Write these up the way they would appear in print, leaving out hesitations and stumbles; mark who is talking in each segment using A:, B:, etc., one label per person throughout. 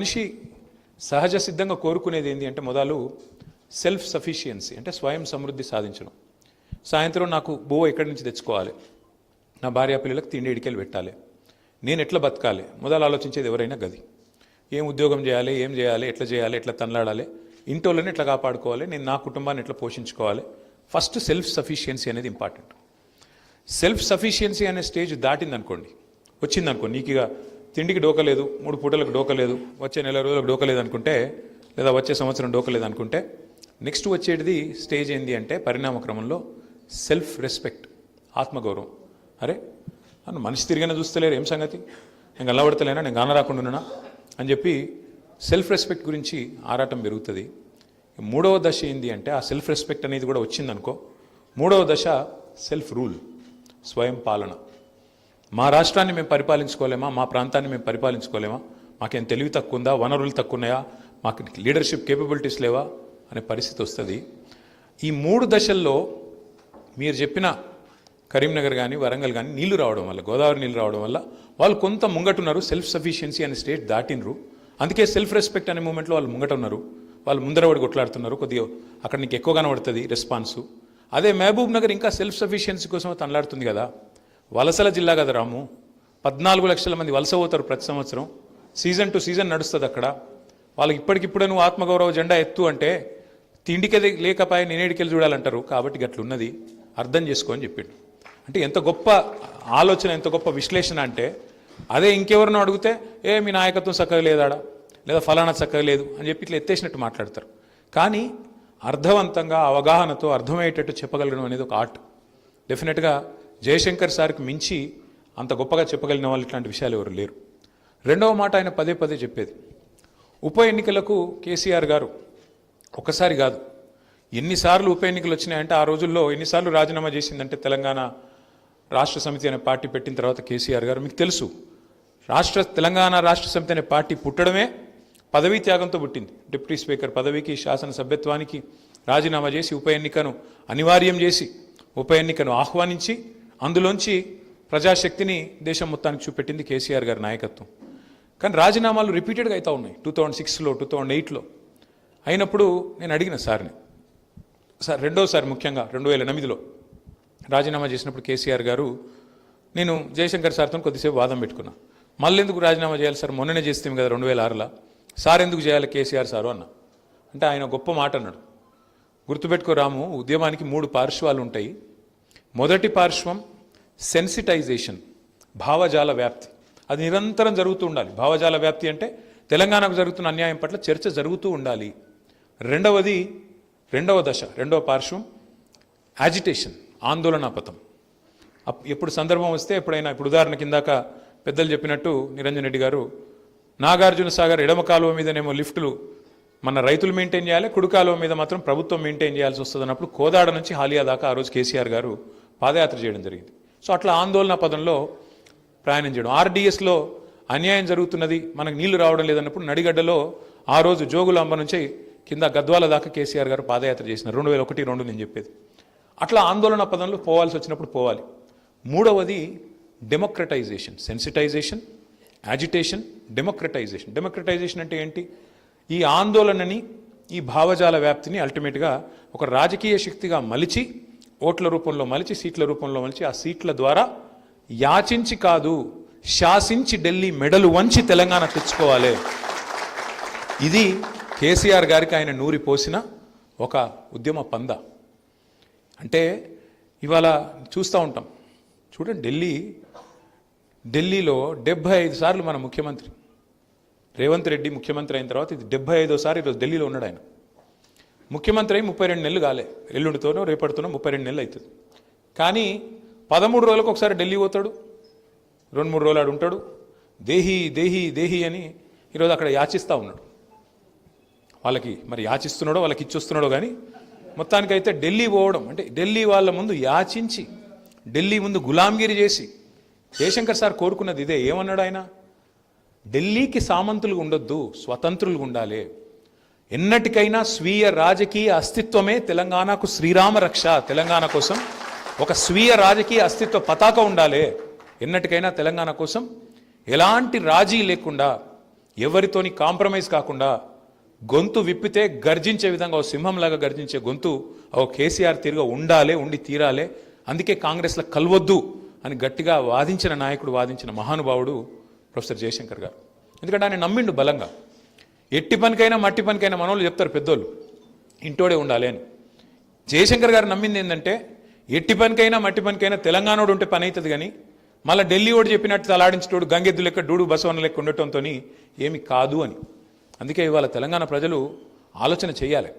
A: మనిషి సహజ సిద్ధంగా కోరుకునేది ఏంటి అంటే మొదలు సెల్ఫ్ సఫిషియన్సీ అంటే స్వయం సమృద్ధి సాధించడం. సాయంత్రం నాకు బువ్వ ఎక్కడి నుంచి తెచ్చుకోవాలి, నా భార్య పిల్లలకు తిండి ఇడికెళ్ళి పెట్టాలి, నేను ఎట్లా బతకాలి మొదలు ఆలోచించేది ఎవరైనా గది. ఏం ఉద్యోగం చేయాలి, ఏం చేయాలి, ఎట్లా తనలాడాలి, ఇంటోళ్ళని ఎట్లా కాపాడుకోవాలి, నేను నా కుటుంబాన్ని ఎట్లా పోషించుకోవాలి. ఫస్ట్ సెల్ఫ్ సఫిషియన్సీ అనేది ఇంపార్టెంట్. సెల్ఫ్ సఫిషియన్సీ అనే స్టేజ్ దాటిందనుకోండి, వచ్చిందనుకో, నీకు ఇక తిండికి డోకలేదు, 3 పూటలకు డోకలేదు, వచ్చే నెల రోజులకు డోకలేదు అనుకుంటే, లేదా వచ్చే సంవత్సరం డోకలేదు అనుకుంటే, నెక్స్ట్ వచ్చేది స్టేజ్ ఏంటి అంటే పరిణామ క్రమంలో సెల్ఫ్ రెస్పెక్ట్, ఆత్మగౌరవం. అరే నన్ను మనిషి తిరిగిన చూస్తలేరు, ఏం సంగతి, నేను గల్లబడతలేనా, నేను గాన రాకుండా ఉన్నానా అని చెప్పి సెల్ఫ్ రెస్పెక్ట్ గురించి ఆరాటం పెరుగుతుంది. 3వ దశ ఏంటి అంటే ఆ సెల్ఫ్ రెస్పెక్ట్ అనేది కూడా వచ్చిందనుకో, 3వ దశ సెల్ఫ్ రూల్, స్వయం పాలన. మా రాష్ట్రాన్ని మేము పరిపాలించుకోలేమా, మా ప్రాంతాన్ని మేము పరిపాలించుకోలేమా, మాకేం తెలివి తక్కువ ఉందా, వనరులు తక్కువ ఉన్నాయా, మాకు లీడర్షిప్ కేపబిలిటీస్ లేవా అనే పరిస్థితి వస్తుంది. ఈ 3 దశల్లో మీరు చెప్పిన కరీంనగర్ కానీ వరంగల్ కానీ నీళ్లు రావడం వల్ల, గోదావరి నీళ్ళు రావడం వల్ల వాళ్ళు కొంత ముంగటున్నారు, సెల్ఫ్ సఫిషియన్సీ అనే స్టేట్ దాటినరు. అందుకే సెల్ఫ్ రెస్పెక్ట్ అనే మూమెంట్లో వాళ్ళు ముంగట ఉన్నారు, వాళ్ళు ముందరవాడి కొట్లాడుతున్నారు. కొద్దిగా అక్కడ నీకు ఎక్కువ కనబడుతుంది రెస్పాన్సు. అదే మహబూబ్ నగర్ ఇంకా సెల్ఫ్ సఫిషియన్సీ కోసం తనలాడుతుంది కదా. వలసల జిల్లా కదా రాము, 14 లక్షల మంది వలస పోతారు ప్రతి సంవత్సరం, సీజన్ టు సీజన్ నడుస్తుంది అక్కడ. వాళ్ళకి ఇప్పటికిప్పుడే నువ్వు ఆత్మగౌరవ జెండా ఎత్తు అంటే తిండికి లేకపోయి నేనేడికెళ్ళి చూడాలంటారు. కాబట్టి గట్లున్నది, అర్థం చేసుకో అని చెప్పిండు. అంటే ఎంత గొప్ప ఆలోచన, ఎంత గొప్ప విశ్లేషణ అంటే, అదే ఇంకెవరినో అడిగితే మీ నాయకత్వం చక్కగా లేదాడా, లేదా ఫలానా చక్కగా లేదు అని చెప్పి ఇట్లా ఎత్తేసినట్టు మాట్లాడతారు. కానీ అర్థవంతంగా అవగాహనతో అర్థమయ్యేటట్టు చెప్పగలగడం అనేది ఒక ఆర్ట్. డెఫినెట్గా జయశంకర్ సార్కి మించి అంత గొప్పగా చెప్పగలిగిన వాళ్ళు ఇట్లాంటి విషయాలు ఎవరు లేరు. 2వ మాట ఆయన పదే పదే చెప్పేది, ఉప ఎన్నికలకు కేసీఆర్ గారు ఒకసారి కాదు ఎన్నిసార్లు ఉప ఎన్నికలు వచ్చినాయంటే, ఆ రోజుల్లో ఎన్నిసార్లు రాజీనామా చేసిందంటే తెలంగాణ రాష్ట్ర సమితి అనే పార్టీ పెట్టిన తర్వాత కేసీఆర్ గారు, మీకు తెలుసు తెలంగాణ రాష్ట్ర సమితి అనే పార్టీ పుట్టడమే పదవీ త్యాగంతో పుట్టింది. డిప్యూటీ స్పీకర్ పదవికి, శాసనసభ్యత్వానికి రాజీనామా చేసి ఉప ఎన్నికను అనివార్యం చేసి ఉప ఎన్నికను ఆహ్వానించి అందులోంచి ప్రజాశక్తిని దేశం మొత్తానికి చూపెట్టింది కేసీఆర్ గారి నాయకత్వం. కానీ రాజీనామాలు రిపీటెడ్గా అవుతూ ఉన్నాయి. 2006లో 2008లో అయినప్పుడు నేను అడిగిన సార్ని, సార్ రెండోసారి ముఖ్యంగా 2008లో రాజీనామా చేసినప్పుడు కేసీఆర్ గారు, నేను జయశంకర్ సార్తో కొద్దిసేపు వాదం పెట్టుకున్నా. మళ్ళీ ఎందుకు రాజీనామా చేయాలి సార్, మొన్ననే చేస్తాం కదా 2006లో, సార్ ఎందుకు చేయాలి కేసీఆర్ సారు అన్న. అంటే ఆయన గొప్ప మాట అన్నాడు, గుర్తుపెట్టుకో రాము, ఉద్యమానికి 3 పార్శ్వాలు ఉంటాయి. మొదటి పార్శ్వం సెన్సిటైజేషన్, భావజాల వ్యాప్తి, అది నిరంతరం జరుగుతూ ఉండాలి. భావజాల వ్యాప్తి అంటే తెలంగాణకు జరుగుతున్న అన్యాయం పట్ల చర్చ జరుగుతూ ఉండాలి. రెండవ దశ, రెండవ పార్శ్వం యాజిటేషన్, ఆందోళనాపథం. ఎప్పుడు సందర్భం వస్తే ఎప్పుడైనా, ఇప్పుడు ఉదాహరణ కిందాక పెద్దలు చెప్పినట్టు నిరంజన్ రెడ్డి గారు, నాగార్జున సాగర్ ఎడమ కాలువ మీదనేమో లిఫ్టులు మన రైతులు మెయింటైన్ చేయాలి, కుడి కాలువ మీద మాత్రం ప్రభుత్వం మెయింటైన్ చేయాల్సి వస్తుంది అన్నప్పుడు కోదాడ నుంచి హాలియా దాకా ఆ రోజు కేసీఆర్ గారు పాదయాత్ర చేయడం జరిగింది. సో అట్లా ఆందోళన పదంలో ప్రయాణం చేయడం. ఆర్డీఎస్లో అన్యాయం జరుగుతున్నది, మనకు నీళ్లు రావడం లేదన్నప్పుడు నడిగడ్డలో ఆ రోజు జోగులాంబ నుంచి కింద గద్వాల దాకా కేసీఆర్ గారు పాదయాత్ర చేసినారు. 2001-2 నేను చెప్పేది. అట్లా ఆందోళన పదంలో పోవాల్సి వచ్చినప్పుడు పోవాలి. 3వది democratisation, sensitisation, agitation, democratisation. Democratisation అంటే ఏంటి, ఈ ఆందోళనని, ఈ భావజాల వ్యాప్తిని అల్టిమేట్గా ఒక రాజకీయ శక్తిగా మలిచి, ఓట్ల రూపంలో మలిచి, సీట్ల రూపంలో మలిచి, ఆ సీట్ల ద్వారా యాచించి కాదు శాసించి ఢిల్లీ మెడలు వంచి తెలంగాణ తెచ్చుకోవాలి. ఇది కేసీఆర్ గారికి ఆయన నూరిపోసిన ఒక ఉద్యమ పంద. అంటే ఇవాళ చూస్తూ ఉంటాం, చూడండి, ఢిల్లీలో 75 సార్లు మన ముఖ్యమంత్రి రేవంత్ రెడ్డి ముఖ్యమంత్రి అయిన తర్వాత ఇది 75వ ఈరోజు ఢిల్లీలో ఉన్నాడు. ఆయన ముఖ్యమంత్రి అయి 32 నెలలు కాలే, ఎల్లుండితోనో రేపటితోనో 32 నెలలు అవుతుంది. కానీ 13 రోజులకు ఒకసారి ఢిల్లీ పోతాడు, 2-3 రోజులు ఆడు ఉంటాడు, దేహి దేహి దేహి అని ఈరోజు అక్కడ యాచిస్తూ ఉన్నాడు. వాళ్ళకి మరి యాచిస్తున్నాడో వాళ్ళకి ఇచ్చొస్తున్నాడో కానీ మొత్తానికైతే ఢిల్లీ పోవడం అంటే ఢిల్లీ వాళ్ళ ముందు యాచించి, ఢిల్లీ ముందు గులాంగిరి చేసి, జయశంకర్ సార్ కోరుకున్నది ఇదే. ఏమన్నాడు ఆయన, ఢిల్లీకి సామంతులు ఉండొద్దు, స్వతంత్రులు ఉండాలి. ఎన్నటికైనా స్వీయ రాజకీయ అస్తిత్వమే తెలంగాణకు శ్రీరామ రక్ష. తెలంగాణ కోసం ఒక స్వీయ రాజకీయ అస్తిత్వ పతాక ఉండాలి. ఎన్నటికైనా తెలంగాణ కోసం ఎలాంటి రాజీ లేకుండా ఎవరితోని కాంప్రమైజ్ కాకుండా గొంతు విప్పితే గర్జించే విధంగా ఓ సింహంలాగా గర్జించే గొంతు ఓ కేసీఆర్ తీరుగా ఉండి తీరాలే. అందుకే కాంగ్రెస్లో కలవద్దు అని గట్టిగా వాదించిన నాయకుడు, వాదించిన మహానుభావుడు ప్రొఫెసర్ జయశంకర్ గారు. ఎందుకంటే ఆయన నమ్మిండు బలంగా. ఎట్టి పనికైనా మట్టి పనికైనా మనోళ్ళు చెప్తారు పెద్దోళ్ళు, ఇంటోడే ఉండాలి అని. జయశంకర్ గారు నమ్మింది ఏంటంటే ఎట్టి పనికైనా మట్టి పనికైనా తెలంగాణోడు ఉంటే పని అవుతుంది, కానీ మళ్ళీ ఢిల్లీ ఓడి చెప్పినట్టు తలాడించేటోడు గంగెద్దు లెక్క డూడు బసవన్న లెక్క ఉండటంతో ఏమి కాదు అని. అందుకే ఇవాళ తెలంగాణ ప్రజలు ఆలోచన చేయాలి.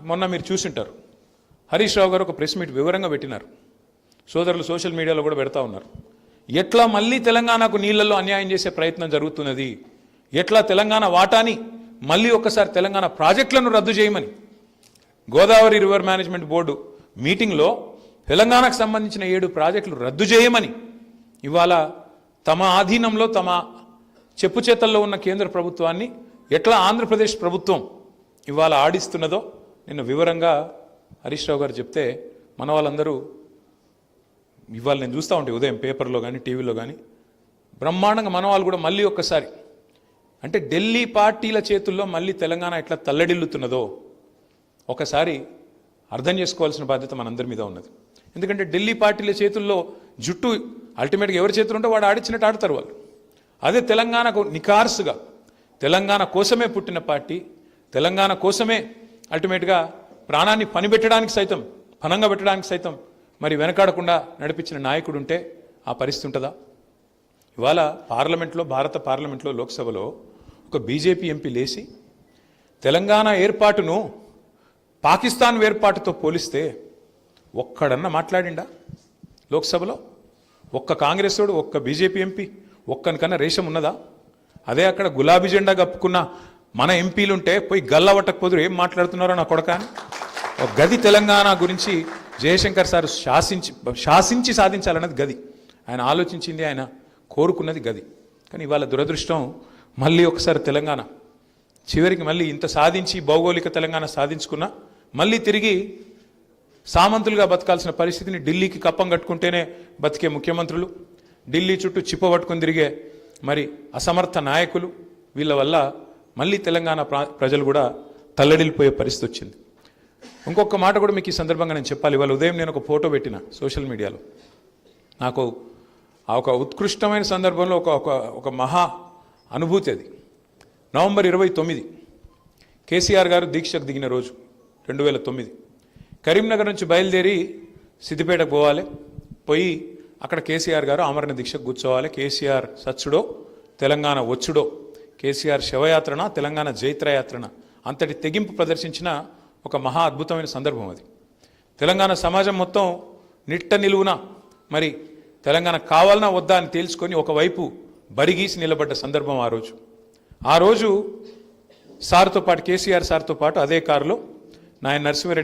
A: మొన్న మీరు చూసింటారు, హరీష్ రావు గారు ఒక ప్రెస్ మీట్ వివరంగా పెట్టినారు. సోదరులు సోషల్ మీడియాలో కూడా పెడతా ఉన్నారు. ఎట్లా మళ్ళీ తెలంగాణకు నీళ్లలో అన్యాయం చేసే ప్రయత్నం జరుగుతున్నది, ఎట్లా తెలంగాణ వాటాని మళ్ళీ ఒక్కసారి తెలంగాణ ప్రాజెక్టులను రద్దు చేయమని గోదావరి రివర్ మేనేజ్మెంట్ బోర్డు మీటింగ్లో తెలంగాణకు సంబంధించిన 7 ప్రాజెక్టులు రద్దు చేయమని ఇవాళ తమ ఆధీనంలో తమ చెప్పు చేతల్లో ఉన్న కేంద్ర ప్రభుత్వాన్ని ఎట్లా ఆంధ్రప్రదేశ్ ప్రభుత్వం ఇవాళ ఆడిస్తున్నదో నిన్న వివరంగా హరీష్ రావు గారు చెప్తే మన వాళ్ళందరూ ఇవాళ నేను చూస్తూ ఉంటే ఉదయం పేపర్లో కానీ టీవీలో కానీ బ్రహ్మాండంగా మన వాళ్ళు కూడా మళ్ళీ ఒక్కసారి, అంటే ఢిల్లీ పార్టీల చేతుల్లో మళ్ళీ తెలంగాణ ఎట్లా తల్లడిల్లుతున్నదో ఒకసారి అర్థం చేసుకోవాల్సిన బాధ్యత మనందరి మీద ఉన్నది. ఎందుకంటే ఢిల్లీ పార్టీల చేతుల్లో జుట్టు అల్టిమేట్గా ఎవరి చేతులు ఉంటే వాడు ఆడిచ్చినట్టు ఆడతారు వాళ్ళు. అదే తెలంగాణకు నికార్సుగా తెలంగాణ కోసమే పుట్టిన పార్టీ, తెలంగాణ కోసమే అల్టిమేట్గా ప్రాణాన్ని పనంగా పెట్టడానికి సైతం మరి వెనకాడకుండా నడిపించిన నాయకుడు ఉంటే ఆ పరిస్థితి ఉంటుందా? ఇవాళ పార్లమెంట్లో, భారత పార్లమెంట్లో, లోక్సభలో ఒక బీజేపీ ఎంపీ లేచి తెలంగాణ ఏర్పాటును పాకిస్తాన్ ఏర్పాటుతో పోలిస్తే ఒక్కడన్నా మాట్లాడిండా లోక్సభలో? ఒక్క కాంగ్రెస్ వాడు, ఒక్క బీజేపీ ఎంపీ ఒక్కనికన్నా రేషం ఉన్నదా? అదే అక్కడ గులాబీ జెండా కప్పుకున్న మన ఎంపీలుంటే పోయి గల్లవట్టకపోదురు ఏం మాట్లాడుతున్నారో నా కొడక అని. ఒక గది తెలంగాణ గురించి జయశంకర్ సార్ శాసించి సాధించాలన్నది గది. ఆయన ఆలోచించింది, ఆయన కోరుకున్నది గది. కానీ ఇవాళ దురదృష్టం మళ్ళీ ఒకసారి తెలంగాణ చివరికి మళ్ళీ ఇంత సాధించి భౌగోళిక తెలంగాణ సాధించుకున్నా మళ్ళీ తిరిగి సామంతులుగా బతకాల్సిన పరిస్థితిని ఢిల్లీకి కప్పం కట్టుకుంటేనే బతికే ముఖ్యమంత్రులు, ఢిల్లీ చుట్టూ చిప్ప పట్టుకొని తిరిగే మరి అసమర్థ నాయకులు, వీళ్ళ వల్ల మళ్ళీ తెలంగాణ ప్రజలు కూడా తల్లడిల్లిపోయే పరిస్థితి వచ్చింది. ఇంకొక మాట కూడా మీకు ఈ సందర్భంగా నేను చెప్పాలి. ఇవాళ ఉదయం నేను ఒక ఫోటో పెట్టిన సోషల్ మీడియాలో. నాకు ఒక ఉత్కృష్టమైన సందర్భంలో ఒక మహా అనుభూతి అది. నవంబర్ 29 కేసీఆర్ గారు దీక్షకు దిగిన రోజు 2009. కరీంనగర్ నుంచి బయలుదేరి సిద్దిపేటకు పోయి అక్కడ కేసీఆర్ గారు ఆమరణ దీక్షకు కూర్చోవాలి. కేసీఆర్ సచ్చుడో తెలంగాణ వచ్చుడో, కేసీఆర్ శవయాత్రన తెలంగాణ జైత్రయాత్రన అంతటి తెగింపు ప్రదర్శించిన ఒక మహా అద్భుతమైన సందర్భం అది. తెలంగాణ సమాజం మొత్తం నిట్ట నిలువున మరి తెలంగాణ కావాలన్నా వద్దా అని తేల్చుకొని ఒకవైపు బరిగీసి నిలబడ్డ సందర్భం ఆ రోజు సార్తో పాటు, కేసీఆర్ సార్తో పాటు అదే కారులో నాయన నరసింహారెడ్డి